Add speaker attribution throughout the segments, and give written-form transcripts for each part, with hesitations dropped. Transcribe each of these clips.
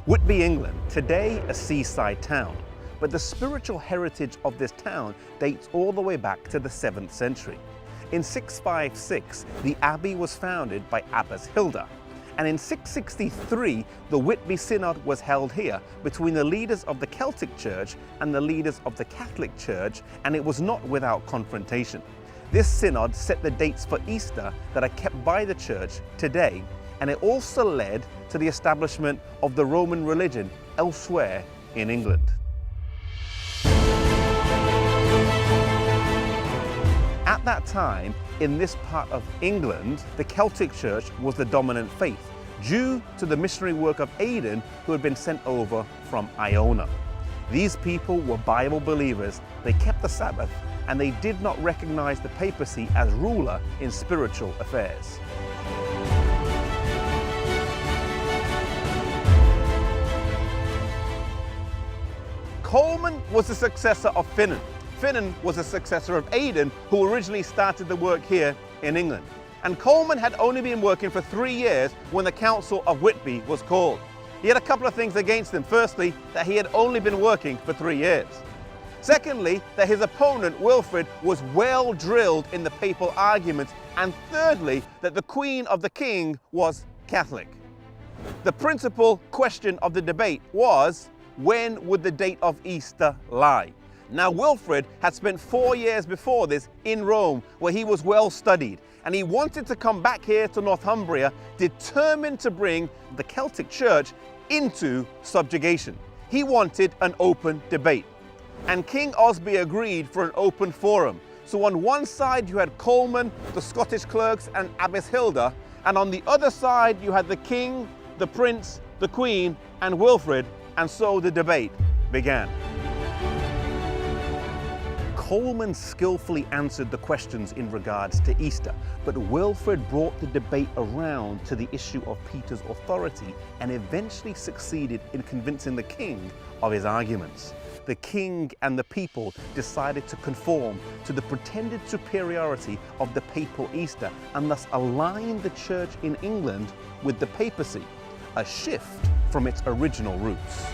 Speaker 1: Whitby, England, today a seaside town, but the spiritual heritage of this town dates all the way back to the 7th century. In 656, the abbey was founded by Abbess Hilda, and in 663, the Whitby Synod was held here between the leaders of the Celtic Church and the leaders of the Catholic Church, and it was not without confrontation. This synod set the dates for Easter that are kept by the church today, and it also led to the establishment of the Roman religion elsewhere in England. At that time, in this part of England, the Celtic Church was the dominant faith, due to the missionary work of Aidan, who had been sent over from Iona. These people were Bible believers, they kept the Sabbath, and they did not recognize the papacy as ruler in spiritual affairs. Coleman was the successor of Finan. Finan was the successor of Aidan, who originally started the work here in England. And Coleman had only been working for 3 years when the Council of Whitby was called. He had a couple of things against him. Firstly, that he had only been working for 3 years. Secondly, that his opponent, Wilfrid, was well drilled in the papal arguments. And thirdly, that the Queen of the King was Catholic. The principal question of the debate was, when would the date of Easter lie? Now, Wilfrid had spent 4 years before this in Rome, where he was well studied, and he wanted to come back here to Northumbria, determined to bring the Celtic Church into subjugation. He wanted an open debate, and King Osby agreed for an open forum. So on one side you had Coleman, the Scottish clerks, and Abbess Hilda, and on the other side you had the king, the prince, the queen, and Wilfrid, and so the debate began. Coleman skillfully answered the questions in regards to Easter, but Wilfrid brought the debate around to the issue of Peter's authority and eventually succeeded in convincing the king of his arguments. The king and the people decided to conform to the pretended superiority of the papal Easter and thus align the church in England with the papacy, a shift from its original roots.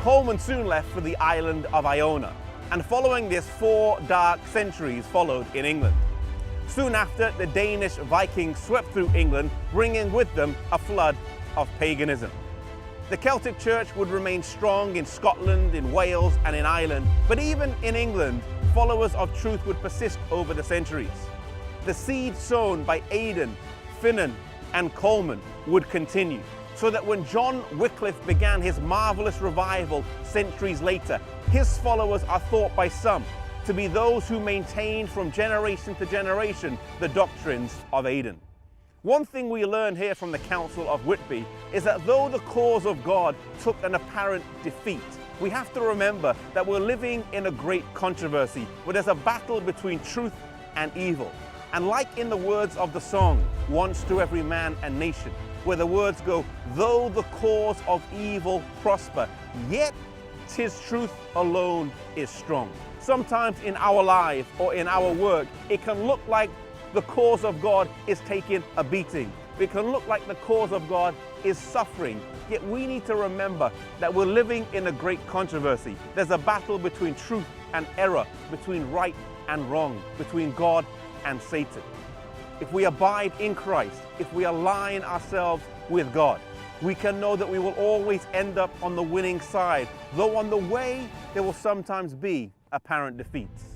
Speaker 1: Coleman soon left for the island of Iona, and following this 4 dark centuries followed in England. Soon after, the Danish Vikings swept through England, bringing with them a flood of paganism. The Celtic Church would remain strong in Scotland, in Wales, and in Ireland, but even in England, followers of truth would persist over the centuries. The seed sown by Aidan, Finan, and Coleman would continue, so that when John Wycliffe began his marvelous revival centuries later, his followers are thought by some to be those who maintained from generation to generation the doctrines of Aidan. One thing we learn here from the Council of Whitby is that though the cause of God took an apparent defeat, we have to remember that we're living in a great controversy where there's a battle between truth and evil. And like in the words of the song, Once to Every Man and Nation, where the words go, though the cause of evil prosper, yet 'tis truth alone is strong. Sometimes in our life or in our work, it can look like the cause of God is taking a beating. It can look like the cause of God is suffering. Yet we need to remember that we're living in a great controversy. There's a battle between truth and error, between right and wrong, between God and Satan. If we abide in Christ, if we align ourselves with God, we can know that we will always end up on the winning side, though on the way there will sometimes be apparent defeats.